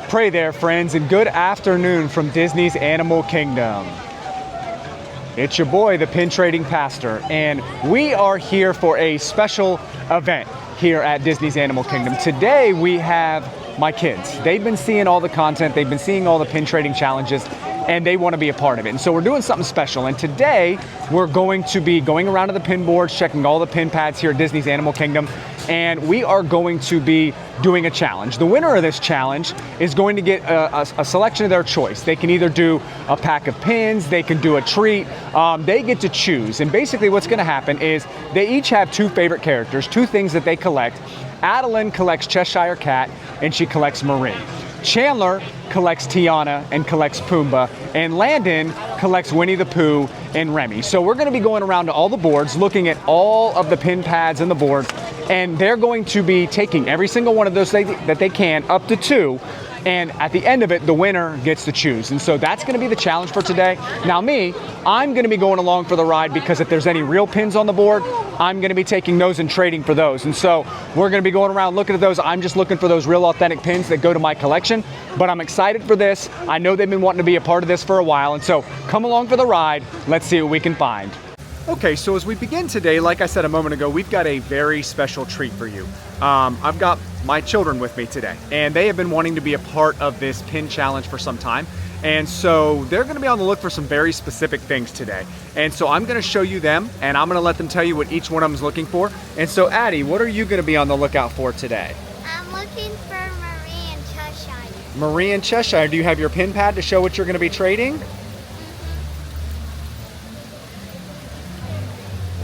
Pray there, friends, and good afternoon from Disney's Animal Kingdom. It's your boy, the Pin Trading Pastor, and we are here for a special event here at Disney's Animal Kingdom. Today we have my kids. They've been seeing all the content, they've been seeing all the pin trading challenges, and they want to be a part of it. And so we're doing something special. And today we're going to be going around to the pin boards, checking all the pin pads here at Disney's Animal Kingdom, and we are going to be doing a challenge. The winner of this challenge is going to get a selection of their choice. They can either do a pack of pins, they can do a treat, they get to choose. And basically what's gonna happen is they each have two favorite characters, two things that they collect. Adeline collects Cheshire Cat and she collects Marie. Chandler collects Tiana and collects Pumbaa, and Landon collects Winnie the Pooh and Remy. So we're gonna be going around to all the boards, looking at all of the pin pads and the boards, and they're going to be taking every single one of those that they can, up to 2, and at the end of it, the winner gets to choose. And so that's gonna be the challenge for today. Now I'm gonna be going along for the ride because if there's any real pins on the board, I'm gonna be taking those and trading for those. And so we're gonna be going around looking at those. I'm just looking for those real authentic pins that go to my collection, but I'm excited for this. I know they've been wanting to be a part of this for a while, and so come along for the ride. Let's see what we can find. Okay, so as we begin today, like I said a moment ago, we've got a very special treat for you. I've got my children with me today, and they have been wanting to be a part of this pin challenge for some time. And so they're gonna be on the look for some very specific things today. And so I'm gonna show you them, and I'm gonna let them tell you what each one of them is looking for. And so Addy, what are you gonna be on the lookout for today? I'm looking for Marie and Cheshire. Marie and Cheshire, do you have your pin pad to show what you're gonna be trading?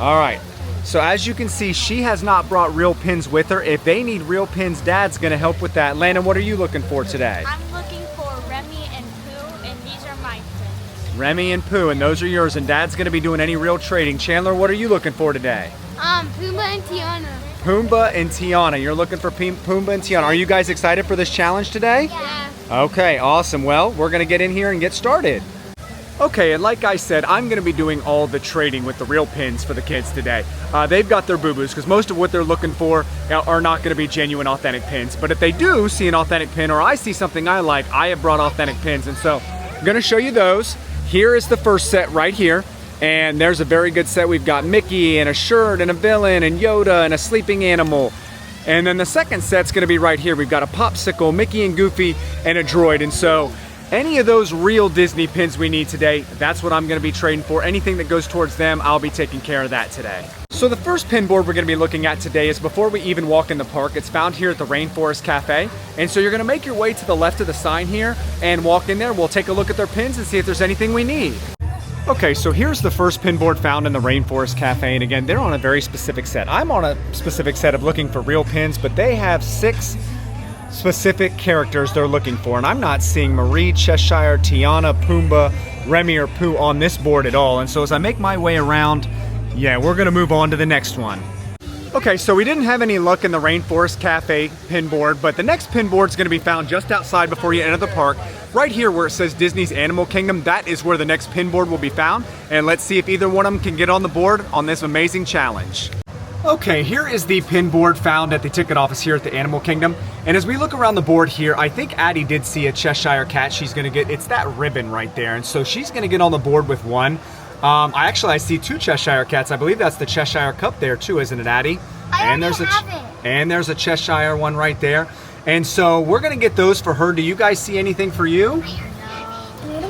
All right, so as you can see, she has not brought real pins with her. If they need real pins, Dad's gonna help with that. Landon, what are you looking for today? I'm looking for Remy and Pooh, and these are my pins. Remy and Pooh, and those are yours, and Dad's gonna be doing any real trading. Chandler, what are you looking for today? Pumbaa and Tiana. Pumbaa and Tiana. You're looking for Pumbaa and Tiana. Are you guys excited for this challenge today? Yeah. Okay, awesome. Well, we're gonna get in here and get started. Okay, and like I said, I'm gonna be doing all the trading with the real pins for the kids today. They've got their boo-boos, because most of what they're looking for are not gonna be genuine authentic pins. But if they do see an authentic pin, or I see something I like, I have brought authentic pins. And so I'm gonna show you those. Here is the first set right here. And there's a very good set. We've got Mickey and a shirt and a villain and Yoda and a sleeping animal. And then the second set's gonna be right here. We've got a popsicle, Mickey and Goofy, and a droid. And so any of those real Disney pins we need today, that's what I'm gonna be trading for. Anything that goes towards them, I'll be taking care of that today. So the first pin board we're gonna be looking at today is before we even walk in the park. It's found here at the Rainforest Cafe. And so you're gonna make your way to the left of the sign here and walk in there. We'll take a look at their pins and see if there's anything we need. Okay, so here's the first pin board found in the Rainforest Cafe. And again, they're on a very specific set. I'm on a specific set of looking for real pins, but they have 6 specific characters they're looking for, and I'm not seeing Marie, Cheshire, Tiana, Pumbaa, Remy, or Pooh on this board at all. And so as I make my way around, yeah, we're gonna move on to the next one. Okay, so we didn't have any luck in the Rainforest Cafe pin board, but the next pin board is gonna be found just outside before you enter the park. Right here where it says Disney's Animal Kingdom, that is where the next pin board will be found. And let's see if either one of them can get on the board on this amazing challenge. Okay, here is the pin board found at the ticket office here at the Animal Kingdom. And as we look around the board here, I think Addy did see a Cheshire Cat she's gonna get. It's that ribbon right there. And so she's gonna get on the board with one. I see 2 Cheshire Cats. I believe that's the Cheshire Cup there too, isn't it, Addy? And there's a Cheshire one right there. And so we're gonna get those for her. Do you guys see anything for you?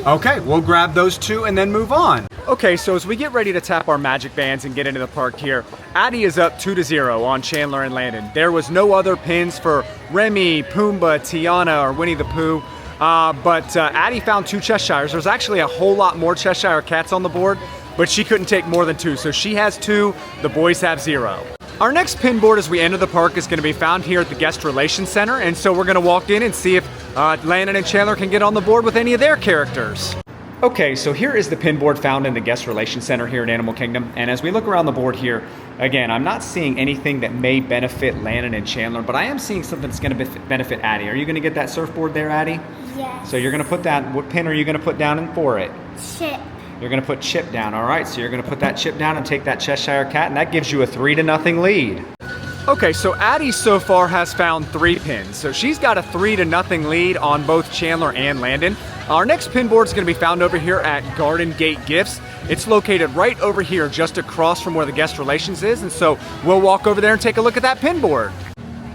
Okay, we'll grab those 2 and then move on. Okay, so as we get ready to tap our magic bands and get into the park here, Addy is up 2-0 on Chandler and Landon. There was no other pins for Remy, Pumbaa, Tiana, or Winnie the Pooh, but Addy found 2 Cheshires. There's actually a whole lot more Cheshire Cats on the board, but she couldn't take more than 2, so she has 2, the boys have 0. Our next pin board as we enter the park is going to be found here at the Guest Relations Center, and so we're going to walk in and see if Landon and Chandler can get on the board with any of their characters. Okay, so here is the pin board found in the Guest Relations Center here at Animal Kingdom, and as we look around the board here, again, I'm not seeing anything that may benefit Landon and Chandler, but I am seeing something that's going to benefit Addy. Are you going to get that surfboard there, Addy? Yes. So you're going to put that, what pin are you going to put down in for it? Chip. You're gonna put Chip down, all right? So you're gonna put that Chip down and take that Cheshire Cat, and that gives you a 3-0 lead. Okay, so Addy so far has found 3 pins. So she's got a 3-0 lead on both Chandler and Landon. Our next pin board is going to be found over here at Garden Gate Gifts. It's located right over here, just across from where the guest relations is. And so we'll walk over there and take a look at that pin board.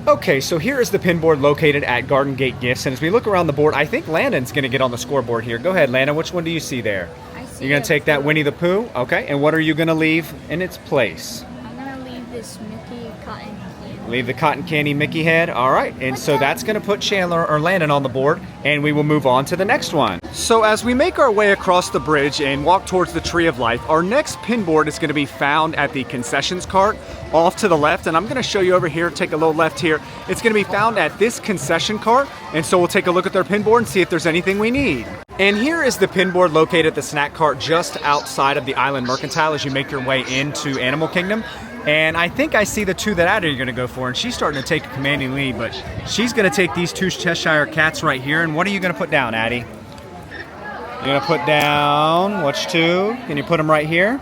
Okay, so here is the pin board located at Garden Gate Gifts. And as we look around the board, I think Landon's going to get on the scoreboard here. Go ahead, Landon. Which one do you see there? I see. You're going to take that Winnie the Pooh? Okay, and what are you going to leave in its place? I'm gonna leave this Mickey cotton candy. Leave the cotton candy Mickey head. All right, and so that's going to put Chandler or Landon on the board, and we will move on to the next one. So as we make our way across the bridge and walk towards the Tree of Life, our next pin board is going to be found at the concessions cart off to the left, and I'm going to show you over here. Take a little left here. It's going to be found at this concession cart, and so we'll take a look at their pin board and see if there's anything we need. And here is the pin board located at the snack cart just outside of the Island Mercantile as you make your way into Animal Kingdom. And I think I see the 2 that Addy are going to go for, and she's starting to take a commanding lead, but she's going to take these 2 Cheshire Cats right here. And what are you going to put down, Addy? You're going to put down, which 2? Can you put them right here?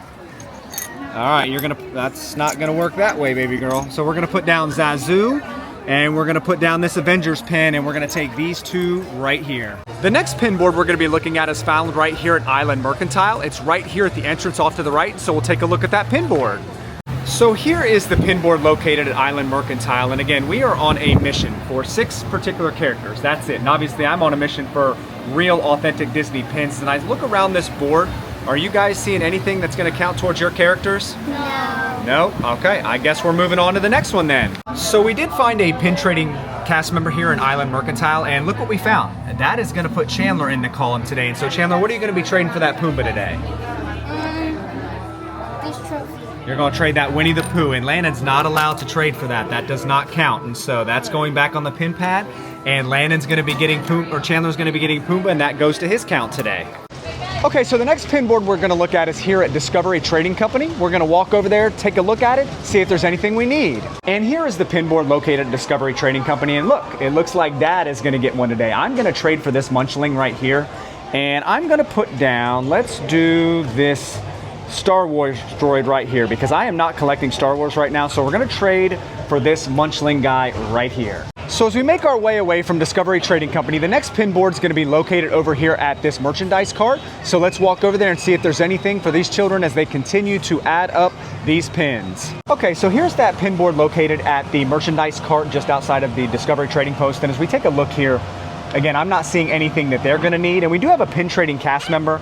All right, that's not going to work that way, baby girl. So we're going to put down Zazu, and we're going to put down this Avengers pin, and we're going to take these 2 right here. The next pin board we're going to be looking at is found right here at Island Mercantile. It's right here at the entrance off to the right, so we'll take a look at that pin board. So here is the pin board located at Island Mercantile, and again, we are on a mission for 6 particular characters. That's it. And obviously, I'm on a mission for real, authentic Disney pins. And I look around this board. Are you guys seeing anything that's going to count towards your characters? No. No? Okay, I guess we're moving on to the next one then. So we did find a pin trading cast member here in Island Mercantile, and look what we found. That is going to put Chandler in the column today. And so Chandler, what are you going to be trading for that Pumbaa today? This trophy. You're going to trade that Winnie the Pooh, and Landon's not allowed to trade for that. That does not count, and so that's going back on the pin pad, and Landon's going to be getting Chandler's going to be getting Pumbaa, and that goes to his count today. Okay, so the next pin board we're going to look at is here at Discovery Trading Company. We're going to walk over there, take a look at it, see if there's anything we need. And here is the pin board located at Discovery Trading Company, and look, it looks like Dad is going to get one today. I'm going to trade for this Munchling right here, and I'm going to put down, let's do this Star Wars droid right here, because I am not collecting Star Wars right now, so we're going to trade for this Munchling guy right here. So as we make our way away from Discovery Trading Company, the next pin board is going to be located over here at this merchandise cart. So let's walk over there and see if there's anything for these children as they continue to add up these pins. Okay, so here's that pin board located at the merchandise cart just outside of the Discovery Trading Post. And as we take a look here, again, I'm not seeing anything that they're going to need. And we do have a pin trading cast member.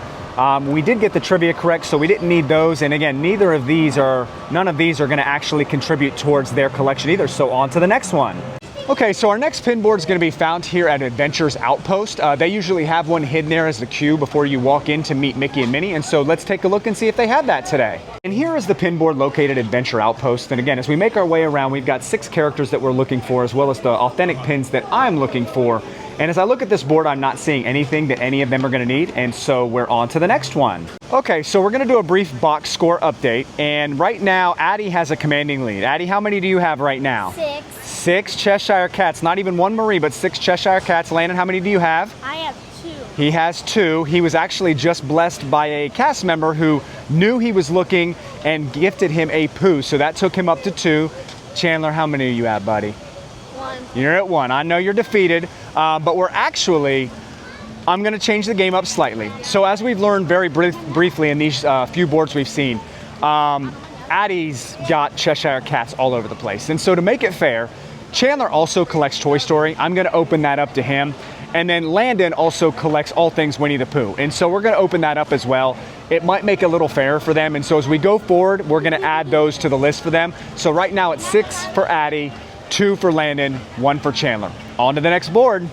We did get the trivia correct, so we didn't need those. And again, none of these are going to actually contribute towards their collection either. So on to the next one. Okay, so our next pin board is going to be found here at Adventure's Outpost. They usually have one hidden there as the queue before you walk in to meet Mickey and Minnie, and so let's take a look and see if they have that today. And here is the pin board located at Adventure Outpost. And again, as we make our way around, we've got 6 characters that we're looking for, as well as the authentic pins that I'm looking for. And as I look at this board, I'm not seeing anything that any of them are going to need, and so we're on to the next one. Okay, so we're going to do a brief box score update, and right now, Addy has a commanding lead. Addy, how many do you have right now? 6. 6 Cheshire Cats, not even 1 Marie, but 6 Cheshire Cats. Landon, how many do you have? I have 2. He has 2. He was actually just blessed by a cast member who knew he was looking and gifted him a Pooh, so that took him up to 2. Chandler, how many do you have, buddy? 1. You're at 1. I know you're defeated, but we're actually, I'm going to change the game up slightly. So as we've learned very briefly in these few boards we've seen, Addy's got Cheshire Cats all over the place. And so to make it fair, Chandler also collects Toy Story. I'm going to open that up to him. And then Landon also collects all things Winnie the Pooh. And so we're going to open that up as well. It might make it a little fairer for them. And so as we go forward, we're going to add those to the list for them. So right now it's 6 for Addy, 2 for Landon, 1 for Chandler. On to the next board.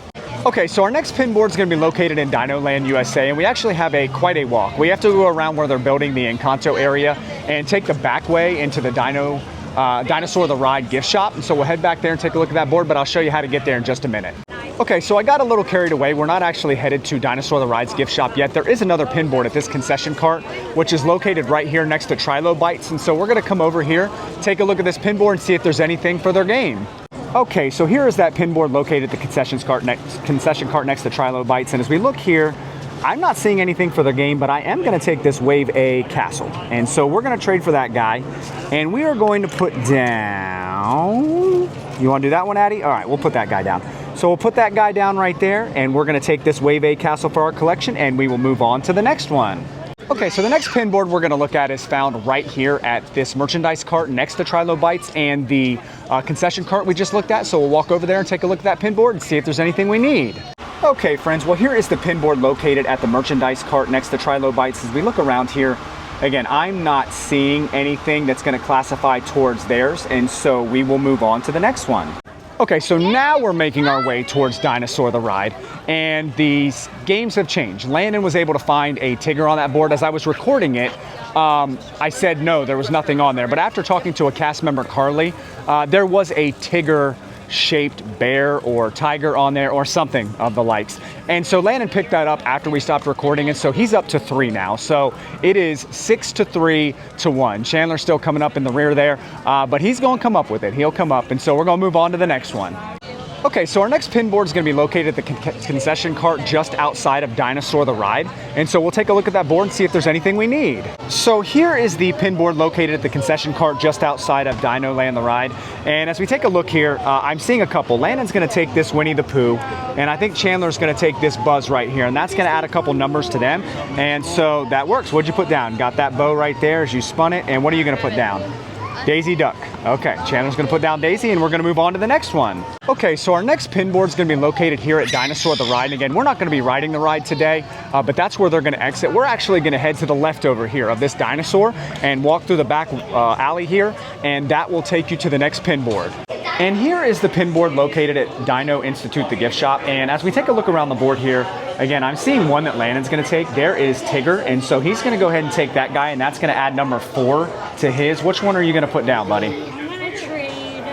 Okay, so our next pin board is going to be located in Dino Land, USA, and we actually have quite a walk. We have to go around where they're building the Encanto area and take the back way into the Dinosaur the Ride gift shop. And so we'll head back there and take a look at that board, but I'll show you how to get there in just a minute. Okay, so I got a little carried away. We're not actually headed to Dinosaur the Ride's gift shop yet. There is another pin board at this concession cart, which is located right here next to Trilo Bites. And so we're going to come over here, take a look at this pin board and see if there's anything for their game. Okay, so here is that pin board located at the concession cart next to Trilo Bites. And as we look here, I'm not seeing anything for the game, but I am going to take this Wave A Castle. And so we're going to trade for that guy. And we are going to put down, you want to do that one, Addy? All right, we'll put that guy down. So we'll put that guy down right there, and we're going to take this Wave A castle for our collection, and we will move on to the next one. Okay, so the next pin board we're going to look at is found right here at this merchandise cart next to Trilobites and the concession cart we just looked at. So we'll walk over there and take a look at that pin board and see if there's anything we need. Okay, friends, well, here is the pin board located at the merchandise cart next to Trilobites. As we look around here, again, I'm not seeing anything that's going to classify towards theirs, and so we will move on to the next one. Okay, so now we're making our way towards Dinosaur the ride, and these games have changed. Landon was able to find a Tigger on that board. As I was recording it, I said no, there was nothing on there. But after talking to a cast member, Carly, there was a Tigger-shaped bear or tiger on there or something of the likes. And so Landon picked that up after we stopped recording, and so he's up to 3 now. So it is 6 to 3 to 1. Chandler's still coming up in the rear there, but he's going to come up with it. He'll come up, and so we're going to move on to the next one. Okay, so our next pin board is going to be located at the concession cart just outside of Dinosaur the ride. And so we'll take a look at that board and see if there's anything we need. So here is the pin board located at the concession cart just outside of Dino Land the ride. And as we take a look here, I'm seeing a couple. Landon's going to take this Winnie the Pooh, and I think Chandler's going to take this Buzz right here, and that's going to add a couple numbers to them. And so that works. What'd you put down? Got that bow right there as you spun it. And what are you going to put down? Daisy Duck. Okay, Chandler's going to put down Daisy, and we're going to move on to the next one. Okay, so our next pin board is going to be located here at Dinosaur the ride. And again, we're not going to be riding the ride today, but that's where they're going to exit. We're actually going to head to the left over here of this Dinosaur and walk through the back alley here, and that will take you to the next pin board. And here is the pin board located at Dino Institute, the gift shop. And as we take a look around the board here, again, I'm seeing one that Landon's going to take. There is Tigger, and so he's going to go ahead and take that guy, and that's going to add number 4 to his. Which one are you going to put down, buddy? I'm going to trade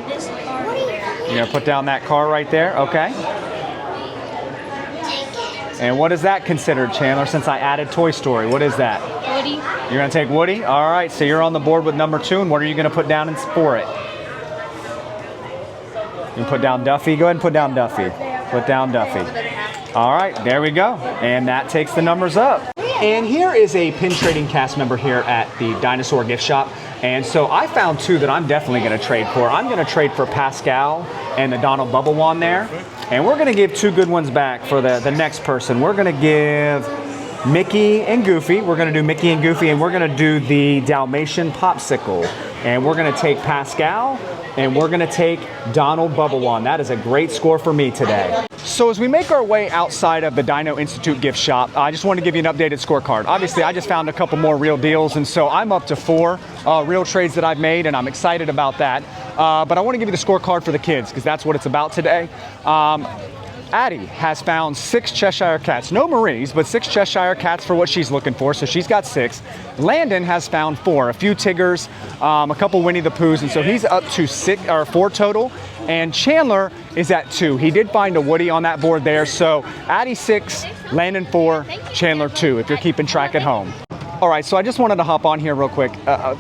this car there. You're going to put down that car right there? Okay. And what is that considered, Chandler, since I added Toy Story? What is that? Woody. You're going to take Woody? All right, so you're on the board with number 2, and what are you going to put down for it? You can put down Duffy. Go ahead and put down Duffy. Put down Duffy. All right, there we go. And that takes the numbers up. And here is a pin trading cast member here at the Dinosaur gift shop. And so I found 2 that I'm definitely going to trade for. I'm going to trade for Pascal and the Donald Bubble Wand there. And we're going to give 2 good ones back for the next person. We're going to give Mickey and Goofy. We're going to do Mickey and Goofy, and we're going to do the Dalmatian Popsicle. And we're going to take Pascal, and we're going to take Donald Bubble Wand. That is a great score for me today. So as we make our way outside of the Dino Institute gift shop, I just want to give you an updated scorecard. Obviously, I just found a couple more real deals, and so I'm up to 4 real trades that I've made, and I'm excited about that. But I want to give you the scorecard for the kids, because that's what it's about today. Addy has found 6 Cheshire Cats. No Marie's, but 6 Cheshire Cats for what she's looking for, so she's got 6. Landon has found 4, a few Tiggers, a couple Winnie the Poohs, and so he's up to 4 total. And Chandler is at 2. He did find a Woody on that board there, so Addy 6, Landon 4, Chandler 2, if you're keeping track at home. All right, so I just wanted to hop on here real quick.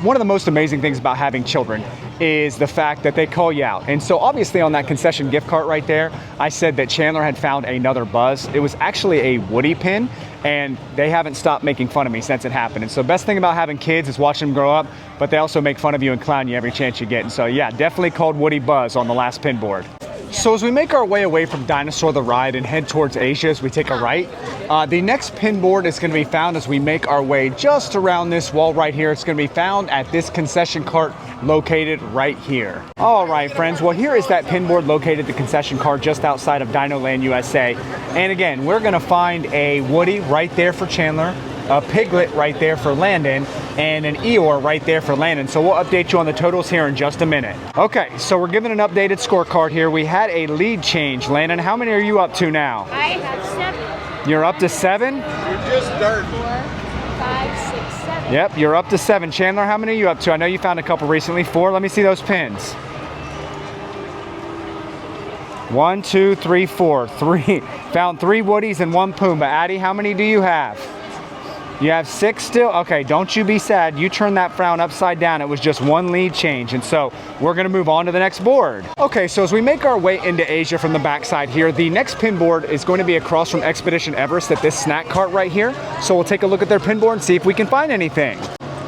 One of the most amazing things about having children is the fact that they call you out. And so obviously on that concession gift cart right there, I said that Chandler had found another Buzz. It was actually a Woody pin, and they haven't stopped making fun of me since it happened. And so best thing about having kids is watching them grow up, but they also make fun of you and clown you every chance you get. And so yeah, definitely called Woody Buzz on the last pin board. So as we make our way away from Dinosaur the ride and head towards Asia as we take a right, the next pin board is going to be found as we make our way just around this wall right here. It's going to be found at this concession cart located right here. All right, friends. Well, here is that pin board located at the concession cart just outside of Dino Land, USA. And again, we're going to find a Woody right there for Chandler, a Piglet right there for Landon, and an Eeyore right there for Landon. So we'll update you on the totals here in just a minute. Okay, so we're giving an updated scorecard here. We had a lead change. Landon, how many are you up to now? I have 7. You're up to 7? You're just starting. 4, 5, 6, 7. Yep, you're up to 7. Chandler, how many are you up to? I know you found a couple recently. 4, let me see those pins. 1, 2, 3, 4. 3. Found 3 Woodies and 1 Pumbaa. Addy, how many do you have? You have 6 still? Okay, don't you be sad. You turned that frown upside down. It was just 1 lead change. And so we're going to move on to the next board. Okay, so as we make our way into Asia from the backside here, the next pin board is going to be across from Expedition Everest at this snack cart right here. So we'll take a look at their pin board and see if we can find anything.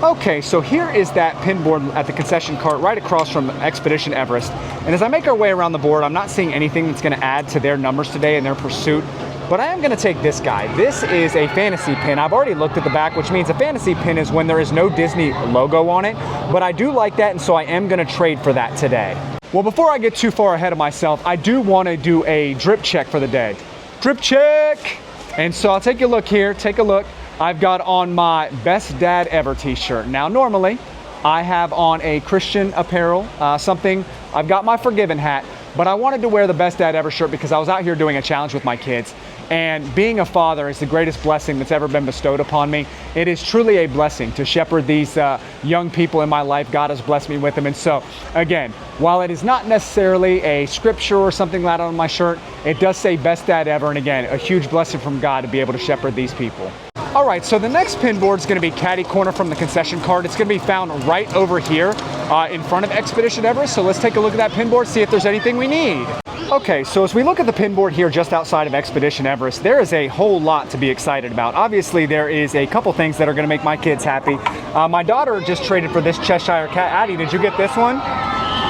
Okay, so here is that pin board at the concession cart right across from Expedition Everest. And as I make our way around the board, I'm not seeing anything that's going to add to their numbers today in their pursuit. But I am going to take this guy. This is a fantasy pin. I've already looked at the back, which means a fantasy pin is when there is no Disney logo on it. But I do like that, and so I am going to trade for that today. Well, before I get too far ahead of myself, I do want to do a drip check for the day. Drip check! And so I'll take a look here. Take a look. I've got on my Best Dad Ever t-shirt. Now, normally, I have on a Christian apparel, I've got my Forgiven hat, but I wanted to wear the Best Dad Ever shirt because I was out here doing a challenge with my kids. And being a father is the greatest blessing that's ever been bestowed upon me. It is truly a blessing to shepherd these young people in my life. God has blessed me with them. And so, again, while it is not necessarily a scripture or something like that on my shirt, it does say Best Dad Ever. And again, a huge blessing from God to be able to shepherd these people. All right, so the next pin board is going to be caddy corner from the concession cart. It's going to be found right over here in front of Expedition Everest. So let's take a look at that pin board, see if there's anything we need. Okay, so as we look at the pin board here just outside of Expedition Everest, there is a whole lot to be excited about. Obviously, there is a couple things that are going to make my kids happy. My daughter just traded for this Cheshire Cat. Addy, did you get this one?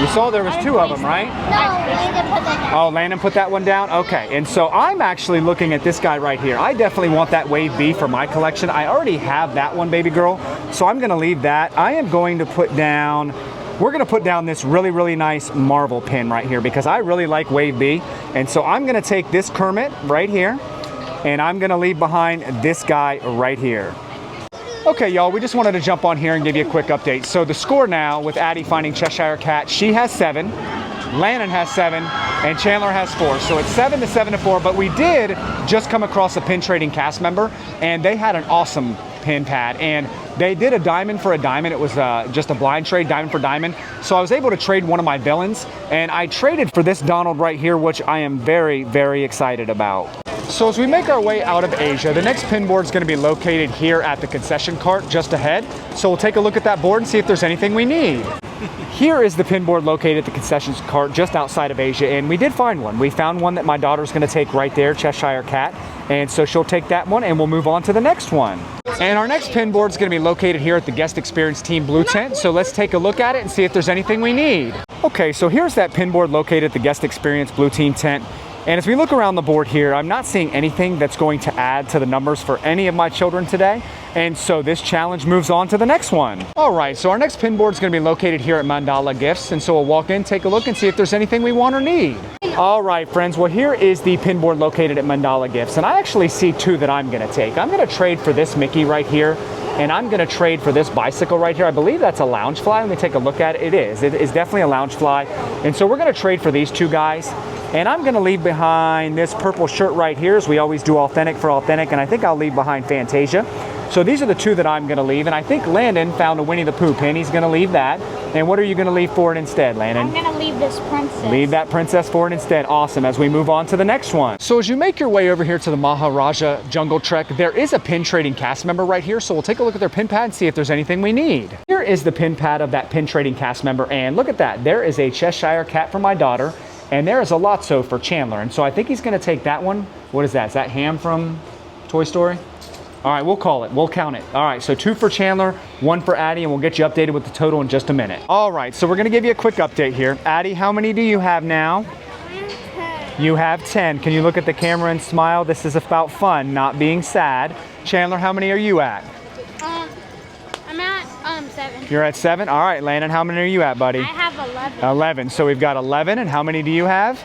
You saw there was two of them, right? No, Landon put that down. Oh, Landon put that one down? Okay, and so I'm actually looking at this guy right here. I definitely want that Wave B for my collection. I already have that one, baby girl, so I'm gonna leave that. I am going to put down, we're gonna put down this really, really nice Marvel pin right here because I really like Wave B. And so I'm gonna take this Kermit right here, and I'm gonna leave behind this guy right here. Okay, y'all, we just wanted to jump on here and give you a quick update. So the score now with Addy finding Cheshire Cat, she has 7, Landon has 7, and Chandler has 4. So it's 7 to 7 to 4, but we did just come across a pin trading cast member, and they had an awesome pin pad, and they did a diamond for a diamond. It was just a blind trade, diamond for diamond. So I was able to trade one of my villains, and I traded for this Donald right here, which I am very, very excited about. So as we make our way out of Asia, the next pin board is going to be located here at the concession cart just ahead. So we'll take a look at that board and see if there's anything we need. Here is the pin board located at the concession cart just outside of Asia, and we did find one. We found one that my daughter's going to take right there, Cheshire Cat, and so she'll take that one and we'll move on to the next one. And our next pin board is going to be located here at the Guest Experience Team Blue Tent, so let's take a look at it and see if there's anything we need. Okay, so here's that pin board located at the Guest Experience Blue Team Tent. And as we look around the board here, I'm not seeing anything that's going to add to the numbers for any of my children today. And so this challenge moves on to the next one. All right, so our next pin board is going to be located here at Mandala Gifts. And so we'll walk in, take a look, and see if there's anything we want or need. All right, friends, well, here is the pin board located at Mandala Gifts. And I actually see 2 that I'm going to take. I'm going to trade for this Mickey right here. And I'm going to trade for this bicycle right here. I believe that's a Loungefly. Let me take a look at it. It is. It is definitely a Loungefly. And so we're going to trade for these 2 guys. And I'm going to leave behind this purple shirt right here, as we always do authentic for authentic. And I think I'll leave behind Fantasia. So these are the 2 that I'm going to leave. And I think Landon found a Winnie the Pooh pin. He's going to leave that. And what are you going to leave for it instead, Landon? I'm going to leave this princess. Leave that princess for it instead. Awesome. As we move on to the next one. So as you make your way over here to the Maharaja Jungle Trek, there is a pin trading cast member right here. So we'll take a look at their pin pad and see if there's anything we need. Here is the pin pad of that pin trading cast member. And look at that. There is a Cheshire Cat for my daughter. And there is a Lotso for Chandler. And so I think he's going to take that one. What is that? Is that Ham from Toy Story? All right, we'll call it. We'll count it. All right, so 2 for Chandler, 1 for Addy, and we'll get you updated with the total in just a minute. All right, so we're going to give you a quick update here. Addy, how many do you have now? 10. You have 10. Can you look at the camera and smile? This is about fun, not being sad. Chandler, how many are you at? I'm at 7. You're at 7? All right, Landon, how many are you at, buddy? I have 11. 11. So we've got 11, and how many do you have?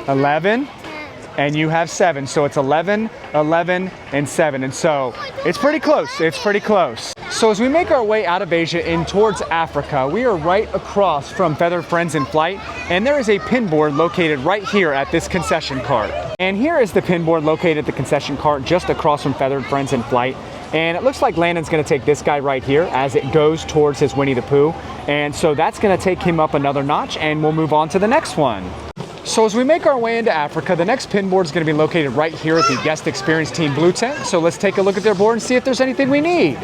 11. 10. And you have 7. So it's 11, 11, and 7. And so it's pretty close. It's pretty close. So as we make our way out of Asia in towards Africa, we are right across from Feathered Friends in Flight. And there is a pin board located right here at this concession cart. And here is the pin board located at the concession cart just across from Feathered Friends in Flight. And it looks like Landon's going to take this guy right here as it goes towards his Winnie the Pooh. And so that's going to take him up another notch, and we'll move on to the next one. So as we make our way into Africa, the next pin board is going to be located right here at the Guest Experience Team Blue Tent. So let's take a look at their board and see if there's anything we need.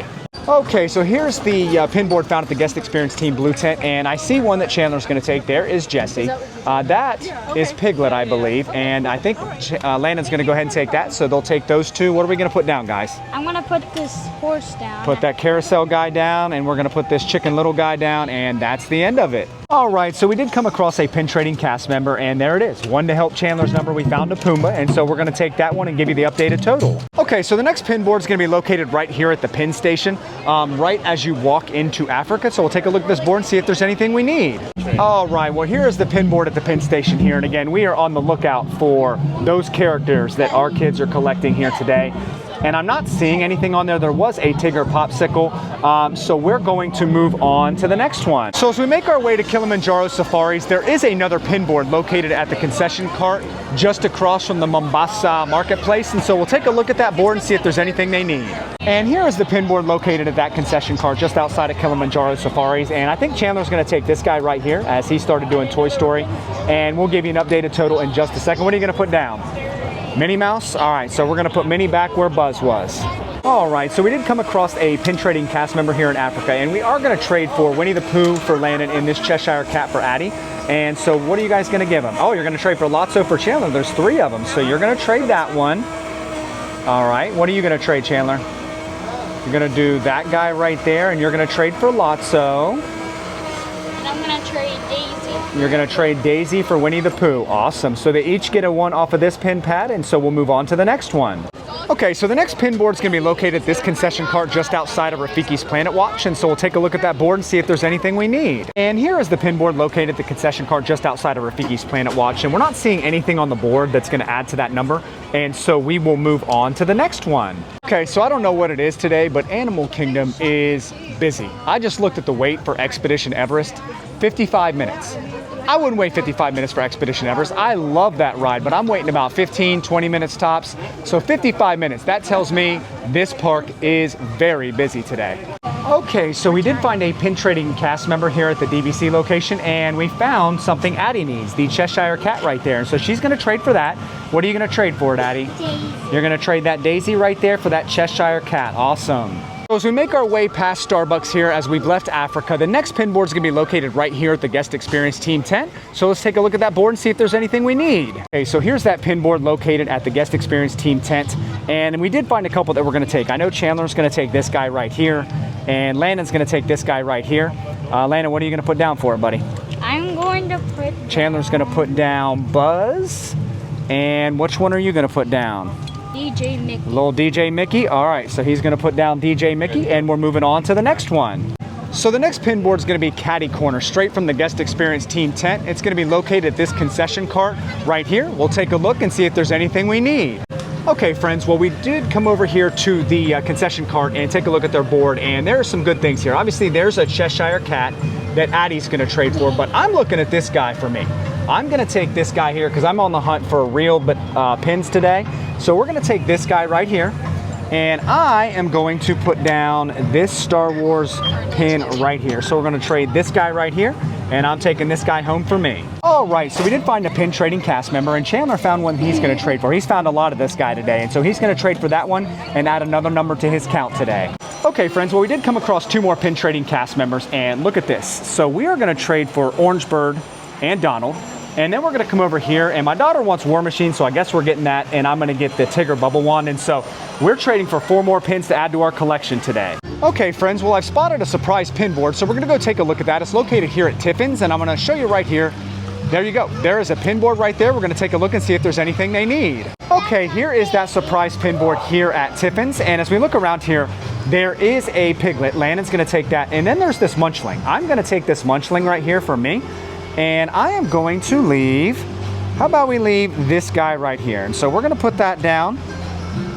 Okay, so here's the pin board found at the guest experience team blue tent, and I see one that Chandler's going to take. There is Jesse. That is Piglet, I believe, and I think Landon's going to go ahead and take that, so they'll take those two. What are we going to put down, guys? I'm going to put this horse down. Put that carousel guy down, and we're going to put this chicken little guy down, and that's the end of it. All right, so we did come across a pin trading cast member, and there it is. One to help Chandler's number. We found a Pumbaa, and so we're going to take that one and give you the updated total. Okay, so the next pin board is going to be located right here at the pin station, right as you walk into Africa. So we'll take a look at this board and see if there's anything we need. All right, well, here is the pin board at the pin station here. And again, we are on the lookout for those characters that our kids are collecting here today. And I'm not seeing anything on there. There was a Tigger popsicle, so we're going to move on to the next one. So as we make our way to Kilimanjaro Safaris, there is another pin board located at the concession cart just across from the Mombasa marketplace, and so we'll take a look at that board and see if there's anything they need. And here is the pin board located at that concession cart just outside of Kilimanjaro Safaris, and I think Chandler's going to take this guy right here as he started doing Toy Story, and we'll give you an updated total in just a second. What are you going to put down? Minnie Mouse? All right, so we're going to put Minnie back where Buzz was. All right, so we did come across a pin trading cast member here in Africa, and we are going to trade for Winnie the Pooh for Landon and this Cheshire Cat for Addy. And so what are you guys going to give him? Oh, you're going to trade for Lotso for Chandler. There's 3 of them, so you're going to trade that one. All right, what are you going to trade, Chandler? You're going to do that guy right there, and you're going to trade for Lotso. And I'm going to trade Daisy. You're going to trade Daisy for Winnie the Pooh. Awesome. So they each get a 1 off of this pin pad, and so we'll move on to the next one. Okay, so the next pin board is going to be located at this concession cart just outside of Rafiki's Planet Watch, and so we'll take a look at that board and see if there's anything we need. And here is the pin board located at the concession cart just outside of Rafiki's Planet Watch, and we're not seeing anything on the board that's going to add to that number, and so we will move on to the next one. Okay, so I don't know what it is today, but Animal Kingdom is busy. I just looked at the wait for Expedition Everest, 55 minutes. I wouldn't wait 55 minutes for Expedition Everest. I love that ride, but I'm waiting about 15, 20 minutes tops. So 55 minutes, that tells me this park is very busy today. Okay, so we did find a pin trading cast member here at the DVC location, and we found something Addy needs, the Cheshire Cat right there. So she's gonna trade for that. What are you gonna trade for it, Addy? Daisy. You're gonna trade that Daisy right there for that Cheshire Cat. Awesome. So as we make our way past Starbucks here as we've left Africa, the next pin board is going to be located right here at the guest experience team tent. So let's take a look at that board and see if there's anything we need. Okay, so here's that pin board located at the guest experience team tent. And we did find a couple that we're going to take. I know Chandler's going to take this guy right here, and Landon's going to take this guy right here. Landon, what are you going to put down for it, buddy? I'm going to put... Chandler's going to put down Buzz. And which one are you going to put down? DJ Mickey. Little DJ Mickey. All right, so he's going to put down DJ Mickey, and we're moving on to the next one. So the next pin board is going to be Caddy Corner, straight from the guest experience team tent. It's going to be located at this concession cart right here. We'll take a look and see if there's anything we need. Okay, friends, well, we did come over here to the concession cart and take a look at their board, and there are some good things here. Obviously, there's a Cheshire Cat that Addy's going to trade for, but I'm looking at this guy for me. I'm going to take this guy here because I'm on the hunt for real pins today. So we're going to take this guy right here, and I am going to put down this Star Wars pin right here. So we're going to trade this guy right here, and I'm taking this guy home for me. All right, so we did find a pin trading cast member, and Chandler found one he's going to trade for. He's found a lot of this guy today, and so he's going to trade for that one and add another number to his count today. Okay, friends, well, we did come across 2 more pin trading cast members, and look at this. So we are going to trade for Orange Bird and Donald. And then we're going to come over here, and my daughter wants War Machine, so I guess we're getting that, and I'm going to get the Tigger Bubble Wand, and so we're trading for 4 more pins to add to our collection today. Okay, friends, well, I've spotted a surprise pin board, so we're going to go take a look at that. It's located here at Tippens, and I'm going to show you right here. There you go. There is a pin board right there. We're going to take a look and see if there's anything they need. Okay, here is that surprise pin board here at Tippens, and as we look around here, there is a Piglet. Landon's going to take that, and then there's this Munchling. I'm going to take this Munchling right here for me. And I am going to leave, how about we leave this guy right here? And so we're going to put that down.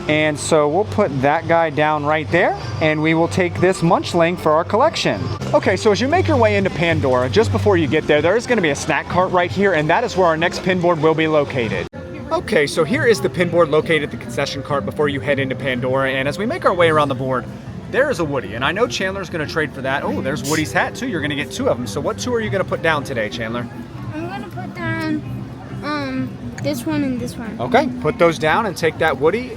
And so we'll put that guy down right there, and we will take this Munchling for our collection. Okay, so as you make your way into Pandora, just before you get there, there is going to be a snack cart right here, and that is where our next pin board will be located. Okay, so here is the pin board located at the concession cart before you head into Pandora, and as we make our way around the board, there is a Woody, and I know Chandler's going to trade for that. Oh, there's Woody's hat, too. You're going to get 2 of them. So what 2 are you going to put down today, Chandler? I'm going to put down this one and this one. Okay, put those down and take that Woody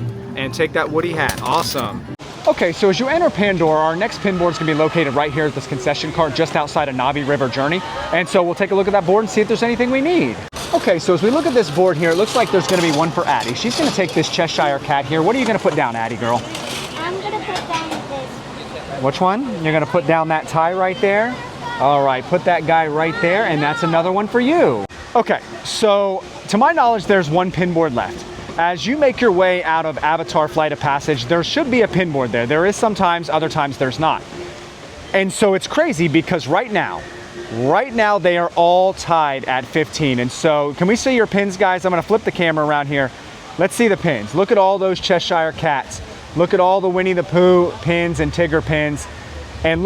hat. Awesome. Okay, so as you enter Pandora, our next pin board is going to be located right here at this concession cart just outside of Navi River Journey. And so we'll take a look at that board and see if there's anything we need. Okay, so as we look at this board here, it looks like there's going to be one for Addy. She's going to take this Cheshire cat here. What are you going to put down, Addy girl? I'm going to put down this. Which one? You're going to put down that tie right there? All right, put that guy right there, and that's another one for you. Okay, so to my knowledge, there's one pin board left. As you make your way out of Avatar Flight of Passage, there should be a pin board there. There is sometimes, other times there's not. And so it's crazy because right now they are all tied at 15. And so can we see your pins, guys? I'm gonna flip the camera around here. Let's see the pins. Look at all those Cheshire cats. Look at all the Winnie the Pooh pins and Tigger pins. And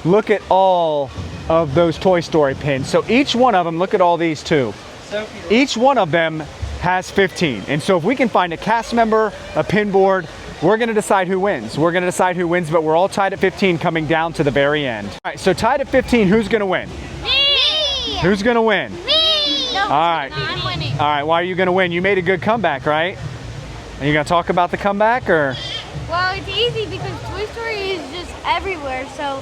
look at all of those Toy Story pins. So each one of them, look at all these too. Each one of them has 15. And so if we can find a cast member, a pin board, we're gonna decide who wins. We're gonna decide who wins, but we're all tied at 15 coming down to the very end. All right, so tied at 15, who's gonna win? Me! Who's gonna win? Me! No, all right. I'm winning. All right, why are you gonna win? You made a good comeback, right? Are you gonna talk about the comeback or? Well, it's easy because Toy Story is just everywhere. So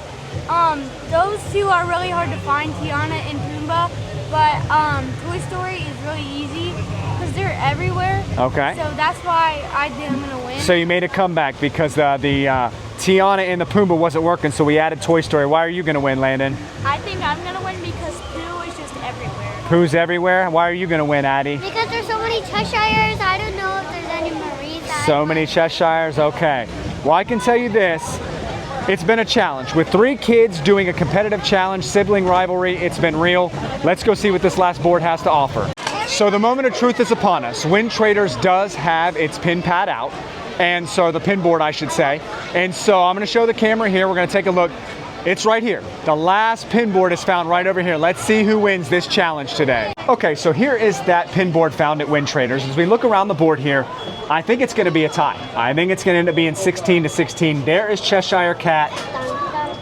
those two are really hard to find, Tiana and Pumbaa. But Toy Story is really easy because they're everywhere. Okay. So that's why I think I'm gonna win. So you made a comeback because the Tiana and the Pumbaa wasn't working, so we added Toy Story. Why are you gonna win, Landon? I think I'm going to win because Pooh is just everywhere. Who's everywhere? Why are you gonna win, Addy? Because there's so many Cheshires, I don't know if there's any Maries. So many Cheshires, okay. Well, I can tell you this. It's been a challenge. With 3 kids doing a competitive challenge, sibling rivalry, it's been real. Let's go see what this last board has to offer. So the moment of truth is upon us. Wind Traders does have its pin pad out, and so the pin board, I should say. And so I'm gonna show the camera here. We're gonna take a look. It's right here. The last pin board is found right over here. Let's see who wins this challenge today. Okay, so here is that pin board found at Wind Traders. As we look around the board here, I think it's gonna be a tie. I think it's gonna end up being 16 to 16. There is Cheshire Cat,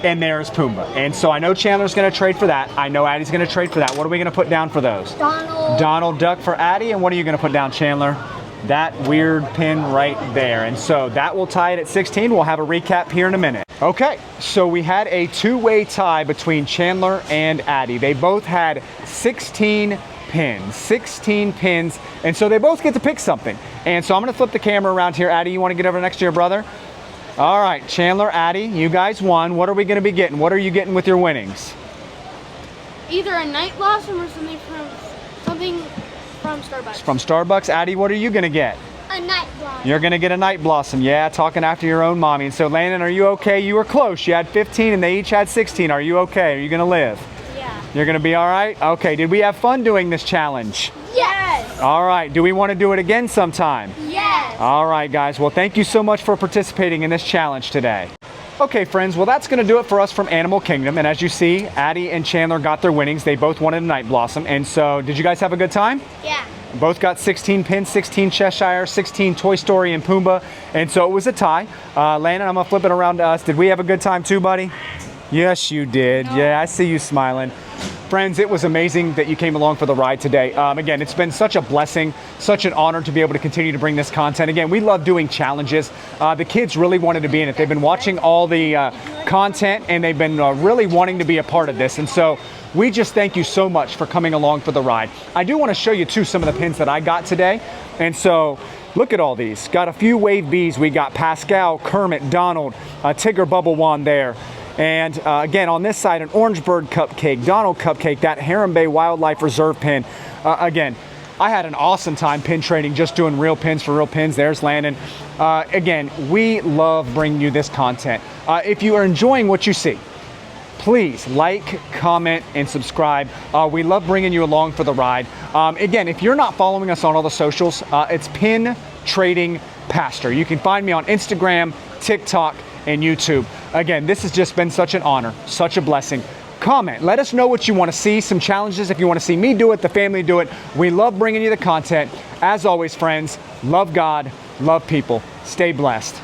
and there's Pumbaa. And so I know Chandler's gonna trade for that. I know Addy's gonna trade for that. What are we gonna put down for those? Donald Duck for Addy, and what are you gonna put down, Chandler? That weird pin right there. And so that will tie it at 16. We'll have a recap here in a minute. Okay, so we had a 2-way tie between Chandler and Addy. They both had 16 pins, and so they both get to pick something. And so I'm gonna flip the camera around here. Addy, you wanna get over next to your brother? All right, Chandler, Addy, you guys won. What are we gonna be getting? What are you getting with your winnings? Either a night blossom or something from Starbucks. From Starbucks. Addy, what are you gonna get? A night blossom. You're gonna get a night blossom. Yeah, talking after your own mommy. And so Landon, are you okay? You were close. You had 15 and they each had 16. Are you okay? Are you gonna live? Yeah. You're gonna be all right? Okay, did we have fun doing this challenge? Yes. All right, do we wanna do it again sometime? Yes. All right, guys. Well, thank you so much for participating in this challenge today. Okay, friends, well, that's gonna do it for us from Animal Kingdom. And as you see, Addy and Chandler got their winnings. They both wanted a night blossom. And so, did you guys have a good time? Yeah. Both got 16 pins, 16 Cheshire, 16 Toy Story and Pumbaa. And so it was a tie. Landon, I'm gonna flip it around to us. Did we have a good time too, buddy? Yes, you did. Yeah, I see you smiling. Friends, it was amazing that you came along for the ride today. Again, it's been such a blessing, such an honor to be able to continue to bring this content. Again, we love doing challenges. The kids really wanted to be in it. They've been watching all the content and they've been really wanting to be a part of this. And so we just thank you so much for coming along for the ride. I do want to show you too some of the pins that I got today. And so look at all these. Got a few wave bees. We got Pascal, Kermit, Donald, Tigger Bubble Wand there. And again, on this side, an Orange Bird Cupcake, Donald Cupcake, that Heron Bay Wildlife Reserve pin. Again, I had an awesome time pin trading, just doing real pins for real pins. There's Landon. Again, we love bringing you this content. If you are enjoying what you see, please like, comment, and subscribe. We love bringing you along for the ride. Again, if you're not following us on all the socials, it's Pin Trading Pastor. You can find me on Instagram, TikTok, and YouTube. Again, this has just been such an honor, such a blessing. Comment, let us know what you want to see, some challenges if you want to see me do it, the family do it. We love bringing you the content. As always, friends, love God, love people. Stay blessed.